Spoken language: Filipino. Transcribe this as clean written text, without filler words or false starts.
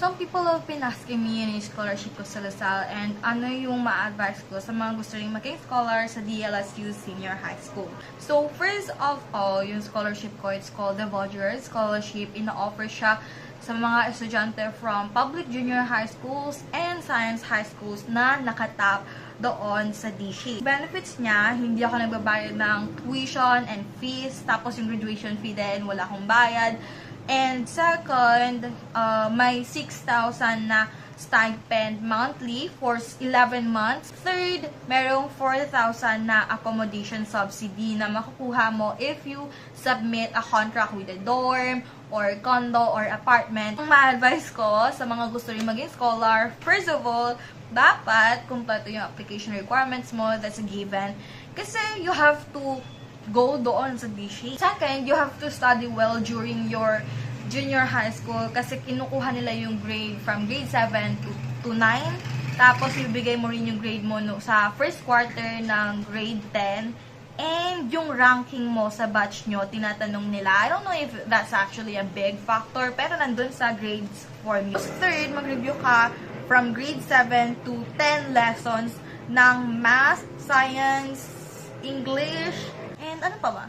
Some people have been asking me yung scholarship ko sa LaSalle and ano yung ma-advise ko sa mga gusto rin maging scholar sa DLSU Senior High School. So, first of all, yung scholarship ko, it's called the Voyager Scholarship. Ina-offer siya sa mga estudyante from public junior high schools and science high schools na nakatap doon sa DSHI. Benefits niya, hindi ako nagbabayad ng tuition and fees, tapos yung graduation fee din, wala akong bayad. And second, may 6,000 na stipend monthly for 11 months. Third, merong 4,000 na accommodation subsidy na makukuha mo if you submit a contract with a dorm or condo or apartment. Ang ma-advise ko sa mga gusto rin maging scholar, first of all, dapat kumpleto yung application requirements mo, that's a given. Kasi you have to go doon sa DSHI. Second, you have to study well during your junior high school kasi kinukuha nila yung grade from grade 7 to 9. Tapos, ibigay mo rin yung grade mo sa first quarter ng grade 10. And yung ranking mo sa batch nyo, tinatanong nila. I don't know if that's actually a big factor, pero nandun sa grades form. Third, mag-review ka from grade 7 to 10 lessons ng math, science, English, and ano pa ba?